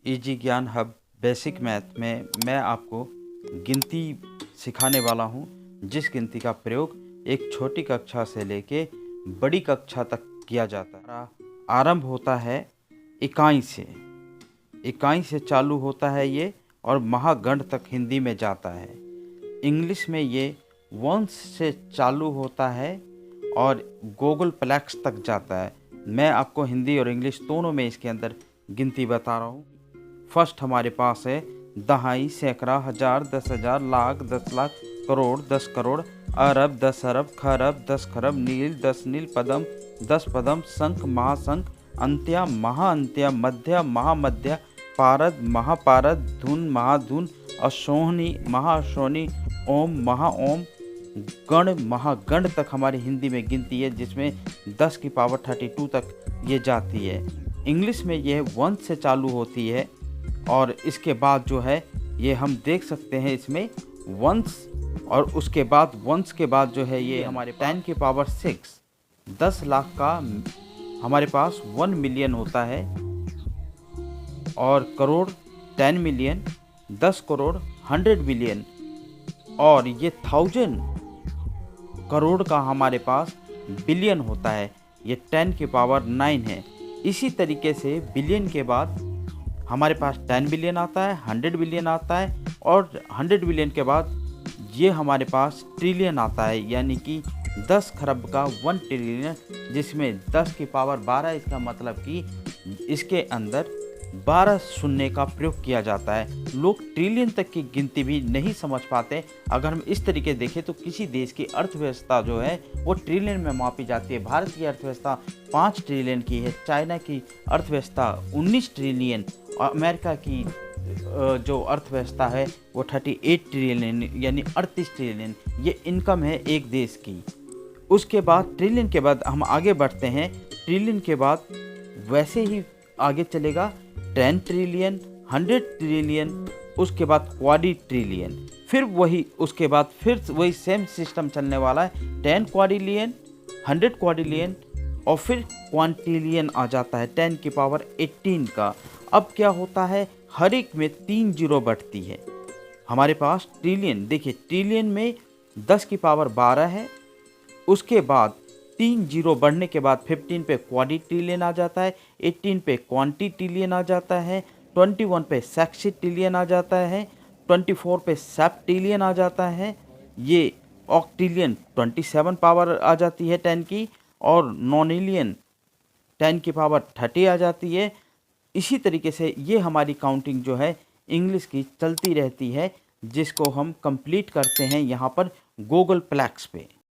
Easy ज्ञान hub basic math में मैं आपको गिनती सिखाने वाला हूँ, जिस गिनती का प्रयोग एक छोटी कक्षा से लेके बड़ी कक्षा तक किया जाता है। आरंभ होता है इकाई से। इकाई से चालू होता है ये और महागण तक हिंदी में जाता है। इंग्लिश में ये वंस से चालू होता है और गूगल प्लेक्स तक जाता है। मैं आपको हिंदी और इंग्लिश दोनों में इसके अंदर गिनती बता रहा हूँ। फर्स्ट हमारे पास है दहाई, सैकड़ा, हजार, 10,000, लाख, 10 लाख, करोड़, 10 करोड़, अरब, 10 अरब, खरब, 10 खरब, नील, 10 नील, पदम, 10 पदम, शंख, महाशंख, अंत्या, महाअंत्या, मध्य, महामध्य, पारद, महापारद, धुन, महाधुन, अशोहनी, महाअशोहनी, ओम, महाओम, गण, महागण तक हमारी हिंदी में गिनती है, जिसमें 10 की पावर 32 तक ये जाती है। इंग्लिश में यह वंस से चालू होती है और इसके बाद जो है ये हम देख सकते हैं इसमें वंस, और उसके बाद वंस के बाद जो है ये हमारे 10 की पावर 6, 10 लाख का हमारे पास 1 मिलियन होता है, और करोड़ 10 मिलियन, 10 करोड़ 100 बिलियन, और ये 1000 करोड़ का हमारे पास बिलियन होता है, ये 10 की पावर 9 है। इसी तरीके से बिलियन के बाद हमारे पास 10 बिलियन आता है, 100 बिलियन आता है, और 100 बिलियन के बाद ये हमारे पास ट्रिलियन आता है, यानी कि 10 खरब का 1 ट्रिलियन, जिसमें 10 की पावर 12, इसका मतलब कि इसके अंदर 12 शून्य का प्रयोग किया जाता है। लोग ट्रिलियन तक की गिनती भी नहीं समझ पाते। अगर हम इस तरीके देखें तो किसी देश की अर्थव्यवस्था जो है वो ट्रिलियन में मापी जाती है। भारत की अर्थव्यवस्था 5 ट्रिलियन की है, चाइना की अर्थव्यवस्था 19 ट्रिलियन, अमेरिका की जो अर्थव्यवस्था है वो 38 ट्रिलियन यानी 38 ट्रिलियन ये इनकम है एक देश की। उसके बाद ट्रिलियन के बाद हम आगे बढ़ते हैं। ट्रिलियन के बाद वैसे ही आगे चलेगा 10 ट्रिलियन, 100 ट्रिलियन, उसके बाद क्वाड्री ट्रिलियन, फिर वही उसके बाद फिर वही सेम सिस्टम चलने वाला है। 10 क्वाड्रिलियन, 100 क्वाड्रिलियन, और फिर क्वांटिलियन आ जाता है 10 की पावर 18 का। अब क्या होता है, हर एक में 3 जीरो बढ़ती है। हमारे पास ट्रिलियन, देखिए ट्रिलियन में 10 की पावर 12 है, उसके बाद 3 जीरो बढ़ने के बाद 15 पे क्वाड्री ट्रिलियन आ जाता है, 18 पे क्वांटी ट्रिलियन आ जाता है, 21 पे सेक्सी ट्रिलियन आ जाता है, 24 पे सेप्टिलियन आ जाता है, ये ऑक्टिलियन 27 पावर आ जाती है 10 की, और नॉनिलियन 10 की पावर 30 आ जाती है। इसी तरीके से ये हमारी काउंटिंग जो है इंग्लिश की चलती रहती है, जिसको हम कंप्लीट करते हैं यहाँ पर गूगल प्लेक्स पे।